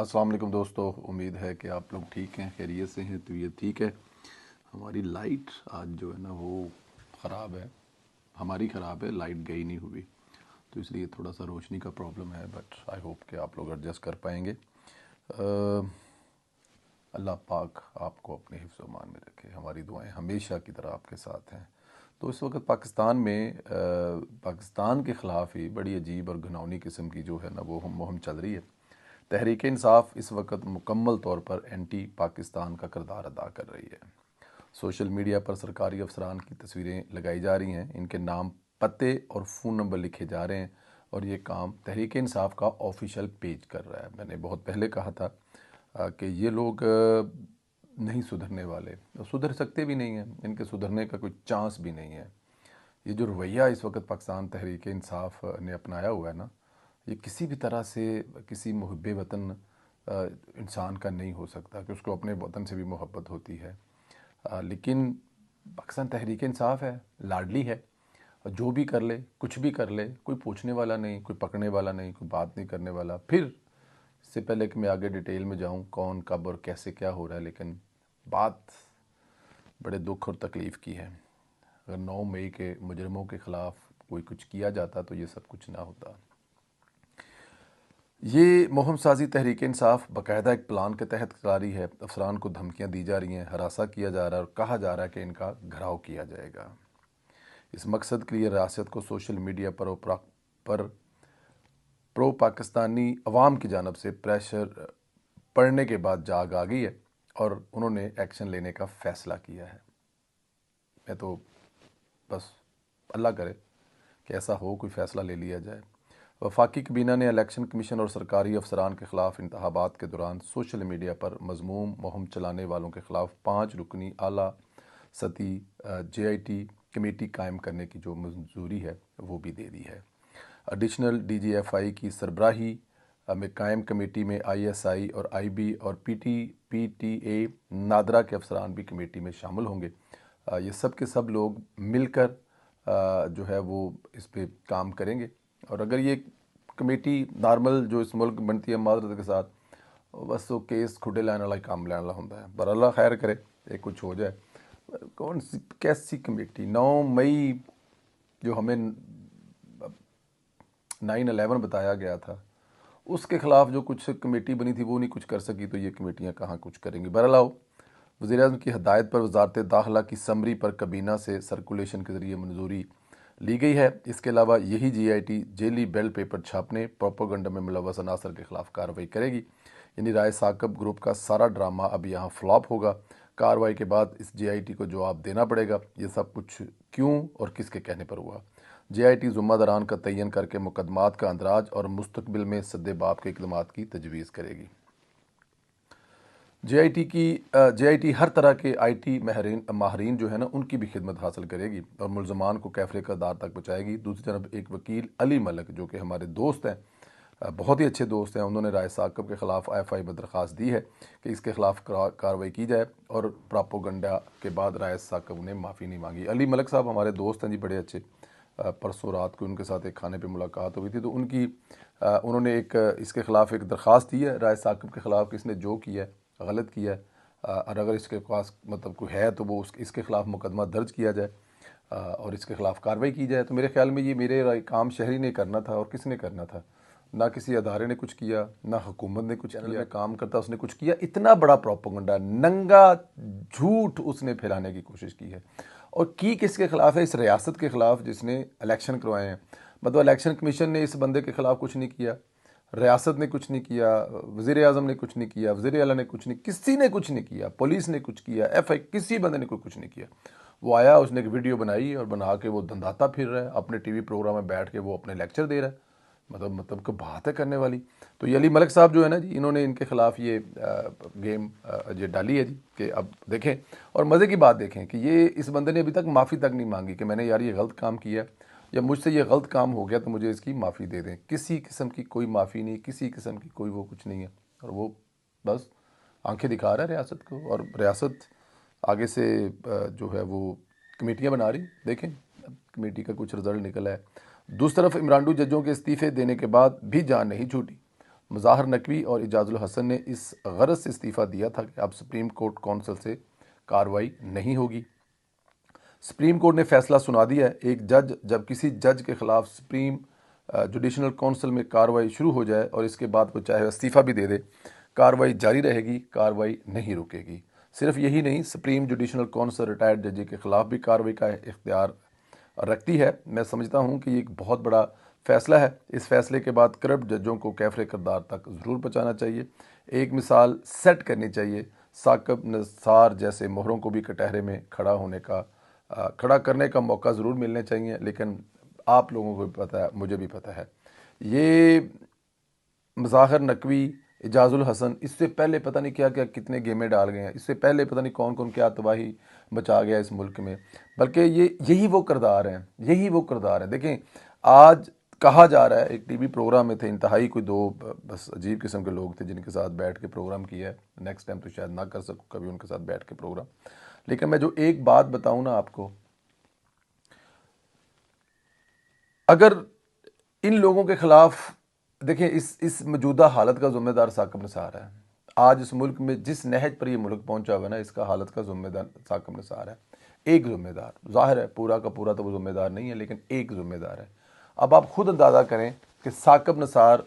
अस्सलाम वालेकुम दोस्तों, उम्मीद है कि आप लोग ठीक हैं, खैरियत से हैं। तो ये ठीक है। हमारी लाइट आज जो है ना वो ख़राब है। हमारी ख़राब है, लाइट गई नहीं हुई, तो इसलिए थोड़ा सा रोशनी का प्रॉब्लम है। बट आई होप कि आप लोग एडजस्ट कर पाएंगे। अल्लाह पाक आपको अपने हिफ्ज़ व अमान में रखे। हमारी दुआएं हमेशा की तरह आपके साथ हैं। तो इस वक्त पाकिस्तान में पाकिस्तान के ख़िलाफ़ ही बड़ी अजीब और घिनौनी किस्म की जो है ना वो मुहिम चल रही है। तहरीक इंसाफ इस वक्त मुकम्मल तौर पर एंटी पाकिस्तान का किरदार अदा कर रही है। सोशल मीडिया पर सरकारी अफसरान की तस्वीरें लगाई जा रही हैं, इनके नाम, पते और फ़ोन नंबर लिखे जा रहे हैं और ये काम तहरीक इंसाफ का ऑफिशियल पेज कर रहा है। मैंने बहुत पहले कहा था कि ये लोग नहीं सुधरने वाले, सुधर सकते भी नहीं हैं, इनके सुधरने का कोई चांस भी नहीं है। ये जो रवैया इस वक्त पाकिस्तान तहरीक इंसाफ ने अपनाया हुआ है ना, ये किसी भी तरह से किसी मुहब्ब वतन इंसान का नहीं हो सकता कि उसको अपने वतन से भी मोहब्बत होती है। लेकिन पाकिस्तान तहरीक इंसाफ है, लाडली है, और जो भी कर ले, कुछ भी कर ले, कोई पूछने वाला नहीं, कोई पकड़ने वाला नहीं, कोई बात नहीं करने वाला। फिर इससे पहले कि मैं आगे डिटेल में जाऊं कौन कब और कैसे क्या हो रहा है, लेकिन बात बड़े दुख और तकलीफ़ की है। अगर 9 मई के मुजरमों के ख़िलाफ़ कोई कुछ किया जाता तो ये सब कुछ ना होता। ये मुहिम साजी तहरीक इंसाफ बाकायदा एक प्लान के तहत जारी है। अफसरान को धमकियां दी जा रही हैं, हरासा किया जा रहा है और कहा जा रहा है कि इनका घराव किया जाएगा। इस मकसद के लिए रियासत को सोशल मीडिया पर प्रो पाकिस्तानी अवाम की जानब से प्रेशर पड़ने के बाद जाग आ गई है और उन्होंने एक्शन लेने का फ़ैसला किया है। मैं तो बस अल्लाह करे कि ऐसा हो, कोई फ़ैसला ले लिया जाए। वफाकी कबीना ने इलेक्शन कमीशन और सरकारी अफसरान के ख़िलाफ़ इंतखाबात के दौरान सोशल मीडिया पर मज़मूम मुहिम चलाने वालों के ख़िलाफ़ 5 रुकनी आला सती JIT कमेटी कायम करने की जो मंजूरी है वो भी दे दी है। एडिशनल DGFI की सरबराही में कायम कमेटी में ISI और IB और PTA नादरा के अफसरान भी कमेटी में शामिल होंगे। ये सब के सब लोग मिलकर जो है वो इस पे काम करेंगे। और अगर ये कमेटी नॉर्मल जो इस मुल्क बनती है माजरत के साथ, बस वो केस खुडे लैन वाला ही काम लैन वाला होता है। पर अल्लाह खैर करे, एक कुछ हो जाए। कौन सी कैसी कमेटी? 9 मई जो हमें 9/11 बताया गया था, उसके ख़िलाफ़ जो कुछ कमेटी बनी थी वो नहीं कुछ कर सकी, तो ये कमेटियाँ कहाँ कुछ करेंगी। बहरहाल वज़ीर-ए-आज़म की हदायत पर वजारत दाखिला की समरी पर कबीना से सर्कुलेशन के ज़रिए मंजूरी ली गई है। इसके अलावा यही JIT जेली बेल पेपर छापने, प्रोपोगंडा में मुलव्वस अनासर के ख़िलाफ़ कार्रवाई करेगी। यानी राय साकब ग्रुप का सारा ड्रामा अब यहाँ फ्लॉप होगा। कार्रवाई के बाद इस JIT को जवाब देना पड़ेगा, ये सब कुछ क्यों और किसके कहने पर हुआ। JIT ज़िम्मेदारान का तयन करके मुकदमात का अंदराज और मुस्तकबिल में सद्देबाब के इक़दामात की तजवीज़ करेगी। JIT हर तरह के IT माहरीन जो है ना उनकी भी खिदमत हासिल करेगी और मुलजमान को कैफरे कदार तक पहुँचाएगी। दूसरी तरफ एक वकील अली मलिक जो कि हमारे दोस्त हैं, बहुत ही अच्छे दोस्त हैं, उन्होंने राय साकब के ख़िलाफ़ IFI में दरख्वास्त दी है कि इसके ख़िलाफ़ कार्रवाई की जाए और प्रोपोगंडा के बाद राय साकब ने माफ़ी नहीं मांगी। अली मलिक साहब हमारे दोस्त हैं जी, बड़े अच्छे। परसों रात को उनके साथ एक खाने पे मुलाकात हुई थी, तो उन्होंने एक इसके ख़िलाफ़ एक दरख्वास्त दी है राय साकब के ख़िलाफ़ कि इसने जो किया है गलत किया है, और अगर इसके पास मतलब कोई है तो वो इसके ख़िलाफ़ मुकदमा दर्ज किया जाए और इसके ख़िलाफ़ कार्रवाई की जाए। तो मेरे ख्याल में ये मेरे काम शहरी ने करना था और किसने करना था? ना किसी अदारे ने कुछ किया, ना हुकूमत ने कुछ किया। काम करता उसने कुछ किया। इतना बड़ा प्रोपेगेंडा, नंगा झूठ उसने फैलाने की कोशिश की है। और की किसके ख़िलाफ़ है? इस रियासत के ख़िलाफ़ जिसने इलेक्शन करवाए हैं। मतलब इलेक्शन कमीशन ने इस बंदे के ख़िलाफ़ कुछ नहीं किया, रियासत ने कुछ नहीं किया, वज़ीर-ए-आज़म ने कुछ नहीं किया, वज़ीर आला ने कुछ नहीं, किसी ने कुछ नहीं किया, पुलिस ने कुछ किया, FI किसी बंदे ने कुछ नहीं किया। वो आया, उसने एक वीडियो बनाई और बना के वो धंधाता फिर रहा है, अपने TV प्रोग्राम में बैठ के वो अपने लेक्चर दे रहा है। मतलब कोई बात है करने वाली। तो ये अली मलिक साहब जो है ना जी, इन्होंने इनके ख़िलाफ़ ये गेम ये डाली है जी कि अब देखें। और मज़े की बात देखें कि ये इस बंदे ने अभी तक माफ़ी तक नहीं मांगी कि मैंने यार ये गलत काम किया या मुझसे ये गलत काम हो गया तो मुझे इसकी माफ़ी दे दें। किसी किस्म की कोई माफ़ी नहीं, किसी किस्म की कोई वो कुछ नहीं है। और वो बस आंखें दिखा रहा है रियासत को, और रियासत आगे से जो है वो कमेटियाँ बना रही। देखें अब कमेटी का कुछ रिज़ल्ट निकला है। दूसरी तरफ इमरान जजों के इस्तीफ़े देने के बाद भी जान नहीं छूटी। मुज़ाहिर नकवी और इजाज़ुल हसन ने इस गरज से इस्तीफ़ा दिया था कि अब सुप्रीम कोर्ट कौंसिल से कार्रवाई नहीं होगी। सुप्रीम कोर्ट ने फैसला सुना दिया है। एक जज जब किसी जज के ख़िलाफ़ सुप्रीम जुडिशनल कौंसिल में कार्रवाई शुरू हो जाए और इसके बाद वो चाहे इस्तीफ़ा भी दे दे, कार्रवाई जारी रहेगी, कार्रवाई नहीं रुकेगी। सिर्फ यही नहीं, सुप्रीम जुडिशनल कौंसिल रिटायर्ड जज के ख़िलाफ़ भी कार्रवाई का इख्तियार रखती है। मैं समझता हूँ कि ये एक बहुत बड़ा फ़ैसला है। इस फैसले के बाद करप्ट जजों को कैफ़रे किरदार तक ज़रूर पहुँचाना चाहिए। एक मिसाल सेट करनी चाहिए। साकिब निसार जैसे मोहरों को भी कटहरे में खड़ा करने का मौका ज़रूर मिलने चाहिए। लेकिन आप लोगों को भी पता है, मुझे भी पता है, ये मुज़ाहिर नकवी, इजाज़ुल हसन इससे पहले पता नहीं क्या क्या कितने गेमें डाल गए हैं। इससे पहले पता नहीं कौन कौन क्या तबाही मचा गया इस मुल्क में। बल्कि यही वो किरदार हैं, यही वो किरदार हैं। देखें, आज कहा जा रहा है, एक टीवी प्रोग्राम में थे, इंतहाई कोई दो बस अजीब किस्म के लोग थे जिनके साथ बैठ के प्रोग्राम किया है। नेक्स्ट टाइम तो शायद ना कर सकूँ कभी उनके साथ बैठ के प्रोग्राम। लेकिन मैं जो एक बात बताऊँ ना आपको, अगर इन लोगों के खिलाफ देखें, इस मौजूदा हालत का ज़िम्मेदार साकिब निसार है। आज इस मुल्क में जिस नहज पर ये मुल्क पहुंचा हुआ है ना, इसका हालत का ज़िम्मेदार साकिब निसार है। एक ज़िम्मेदार, ज़ाहिर है पूरा का पूरा तो वो ज़िम्मेदार नहीं है, लेकिन एक ज़िम्मेदार है। अब आप खुद अंदाज़ा करें कि साकिब निसार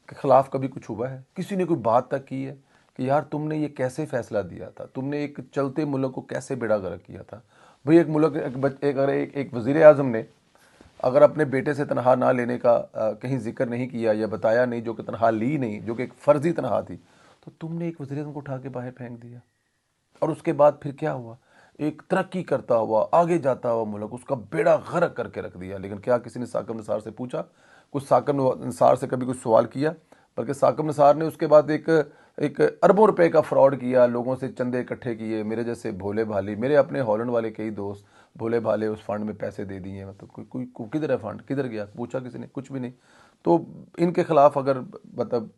के ख़िलाफ़ कभी कुछ हुआ है? किसी ने कोई बात तक की है कि यार तुमने ये कैसे फ़ैसला दिया था, तुमने एक चलते मुल्क को कैसे बेड़ा गर्क किया था? भाई एक मुल्क, एक वज़ीर आज़म ने अगर अपने बेटे से तनख्वाह ना लेने का कहीं जिक्र नहीं किया या बताया नहीं, जो कि तनख्वाह ली नहीं, जो कि एक फ़र्जी तनख्वाह थी, तो तुमने एक वज़ीर आज़म को उठा के बाहर फेंक दिया। और उसके बाद फिर क्या हुआ? एक तरक्की करता हुआ, आगे जाता हुआ मुल्क, उसका बेड़ा गर्क करके रख दिया। लेकिन क्या किसी ने साकिब निसार से पूछा? कुछ साकिब निसार से कभी कुछ सवाल किया? बल्कि साकिब निसार ने उसके बाद एक अरबों रुपए का फ्रॉड किया, लोगों से चंदे इकट्ठे किए। मेरे जैसे भोले भाली, मेरे अपने हॉलैंड वाले कई दोस्त भोले भाले उस फंड में पैसे दे दिए। मतलब कोई किधर है फंड, किधर गया? पूछा किसी ने? कुछ भी नहीं। तो इनके खिलाफ अगर मतलब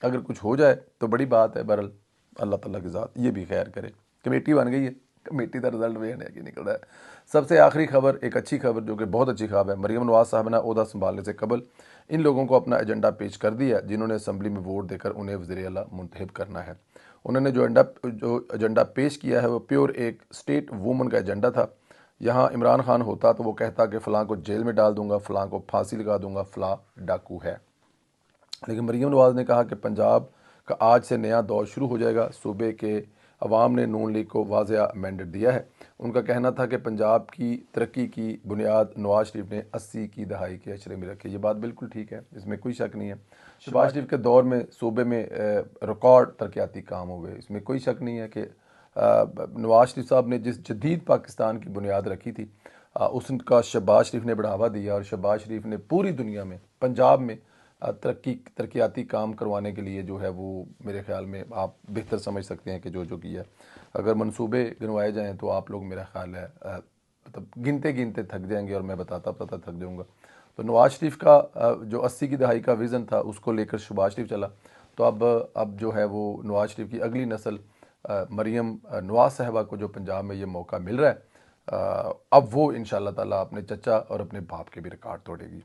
अगर कुछ हो जाए तो बड़ी बात है। बहरहाल अल्लाह ताला की ज़ात ये भी खैर करे। कमेटी बन गई है, कमेटी का रिजल्ट भी है कि निकल रहा है। सबसे आखिरी खबर, एक अच्छी खबर जो कि बहुत अच्छी खबर है। मरीम नवाज साहब ने ओहदा संभालने से कबल इन लोगों को अपना एजेंडा पेश कर दिया जिन्होंने असम्बली में वोट देकर उन्हें वज़ीर आला मुंतखब करना है। उन्होंने जो एजेंडा पेश किया है वो प्योर एक स्टेट वूमन का एजेंडा था। यहाँ इमरान खान होता तो वो कहता कि फ़लाँ को जेल में डाल दूंगा, फ़लाँ को फांसी लगा दूंगा, फ़लाँ डाकू है। लेकिन मरीम नवाज़ ने कहा कि पंजाब का आज से नया दौर शुरू हो जाएगा। सूबे के अवाम ने नून लीग को वाज़ेह मैंडेट दिया है। उनका कहना था कि पंजाब की तरक्की की बुनियाद नवाज शरीफ ने 80 की दहाई के अशरे में रखी। ये बात बिल्कुल ठीक है, इसमें कोई शक नहीं है। शहबाज शरीफ के दौर में सूबे में रिकॉर्ड तरक्याती काम हुए, इसमें कोई शक नहीं है कि नवाज शरीफ साहब ने जिस जदीद पाकिस्तान की बुनियाद रखी थी उसका शहबाज शरीफ ने बढ़ावा दिया। और शहबाज शरीफ ने पूरी दुनिया में पंजाब में तरक्याती काम करवाने के लिए जो है वो मेरे ख्याल में आप बेहतर समझ सकते हैं कि जो किया। अगर मंसूबे गिनवाए जाएँ तो आप लोग मेरा ख्याल है मतलब गिनते गिनते थक जाएंगे और मैं बताता थक जाऊँगा। तो नवाज शरीफ का जो 80 की दहाई का विज़न था उसको लेकर शहबाज शरीफ चला। तो अब जो है वो नवाज शरीफ की अगली नस्ल मरीम नवाज साहबा को जो पंजाब में ये मौका मिल रहा है, अब वो इंशाअल्लाह ताला अपने चचा और अपने बाप के भी रिकॉर्ड तोड़ेगी।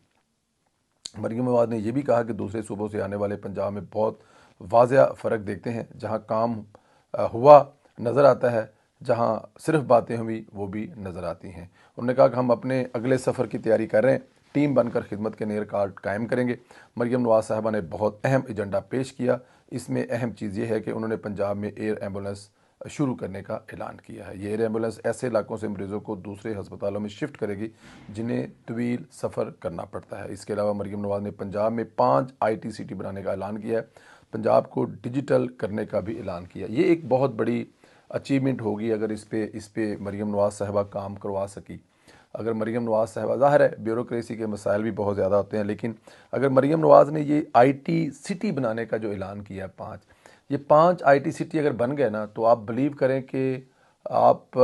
मरीम नवाज ने यह भी कहा कि दूसरे सूबों से आने वाले पंजाब में बहुत वाज़ेह फ़र्क देखते हैं। जहां काम हुआ नज़र आता है, जहां सिर्फ बातें हुई वो भी नज़र आती हैं। उन्होंने कहा कि हम अपने अगले सफ़र की तैयारी कर रहे हैं, टीम बनकर खिदमत के नए रिकॉर्ड कायम करेंगे। मरीम नवाज साहबा ने बहुत अहम एजेंडा पेश किया। इसमें अहम चीज़ ये है कि उन्होंने पंजाब में एयर एम्बुलेंस शुरू करने का ऐलान किया है। ये एयर एम्बुलेंस ऐसे इलाकों से मरीज़ों को दूसरे हस्पतालों में शिफ्ट करेगी जिन्हें तवील सफ़र करना पड़ता है। इसके अलावा मरीम नवाज ने पंजाब में 5 IT सिटी बनाने का ऐलान किया है। पंजाब को डिजिटल करने का भी ऐलान किया। ये एक बहुत बड़ी अचीवमेंट होगी अगर इस पे मरीम नवाज साहबा काम करवा सकी। अगर मरीम नवाज साहबा, ज़ाहिर है ब्यूरोक्रेसी के मसाइल भी बहुत ज़्यादा होते हैं, लेकिन अगर मरीम नवाज ने ये IT सिटी बनाने का जो ऐलान किया है 5, ये 5 IT सिटी अगर बन गए ना तो आप बिलीव करें कि आप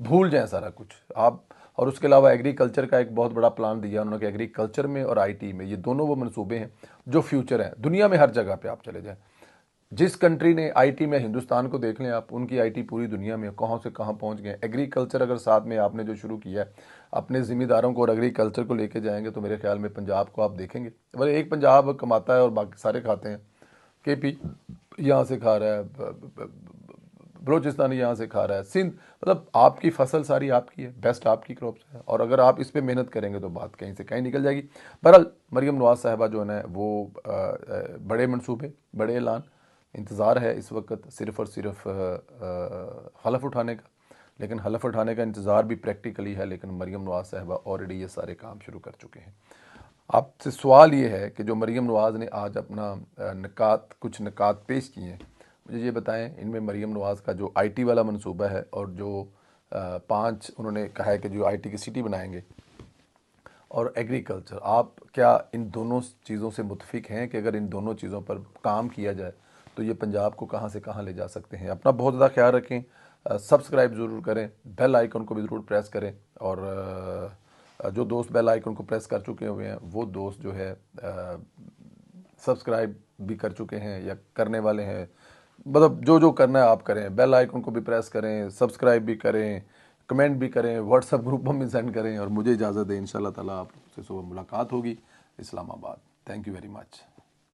भूल जाएं सारा कुछ आप। और उसके अलावा एग्रीकल्चर का एक बहुत बड़ा प्लान दिया उन्होंने कि एग्रीकल्चर में और IT में ये दोनों वो मंसूबे हैं जो फ्यूचर हैं। दुनिया में हर जगह पे आप चले जाएं, जिस कंट्री ने आईटी में, हिंदुस्तान को देख लें आप, उनकी आईटी पूरी दुनिया में कहाँ से कहाँ पहुँच गए। एग्रीकल्चर अगर साथ में आपने जो शुरू किया है अपने ज़िम्मेदारों को और एग्रीकल्चर को लेके जाएंगे तो मेरे ख्याल में पंजाब को आप देखेंगे। वह एक पंजाब कमाता है और बाकी सारे खाते हैं। केपी यहाँ से खा रहा है, बलोचिस्तानी यहाँ से खा रहा है, सिंध, मतलब आपकी फसल सारी आपकी है, बेस्ट आपकी क्रॉप्स है, और अगर आप इस पे मेहनत करेंगे तो बात कहीं से कहीं निकल जाएगी। बहरहाल मरीम नवाज़ साहिबा जो है ना वो बड़े मंसूबे, बड़े ऐलान, इंतज़ार है इस वक्त सिर्फ़ और सिर्फ हलफ उठाने का। लेकिन हलफ उठाने का इंतज़ार भी प्रैक्टिकली है, लेकिन मरीम नवाज़ साहिबा ऑलरेडी ये सारे काम शुरू कर चुके हैं। आपसे सवाल ये है कि जो मरीम नवाज़ ने आज अपना कुछ निकात पेश किए हैं, मुझे ये बताएं इनमें मरीम नवाज़ का जो आईटी वाला मंसूबा है और जो 5 उन्होंने कहा है कि जो आईटी की सिटी बनाएंगे और एग्रीकल्चर, आप क्या इन दोनों चीज़ों से मुतफिक हैं कि अगर इन दोनों चीज़ों पर काम किया जाए तो ये पंजाब को कहाँ से कहाँ ले जा सकते हैं? अपना बहुत ज़्यादा ख्याल रखें, सब्सक्राइब ज़रूर करें, बेल आइकन को भी ज़रूर प्रेस करें, और जो दोस्त बेल आइकन को प्रेस कर चुके हुए हैं वो दोस्त जो है सब्सक्राइब भी कर चुके हैं या करने वाले हैं, मतलब जो जो करना है आप करें। बेल आइकन को भी प्रेस करें, सब्सक्राइब भी करें, कमेंट भी करें, व्हाट्सएप ग्रुप में भी सेंड करें, और मुझे इजाज़त दें। इंशाल्लाह ताला आपसे सुबह मुलाकात होगी Islamabad. Thank you very much.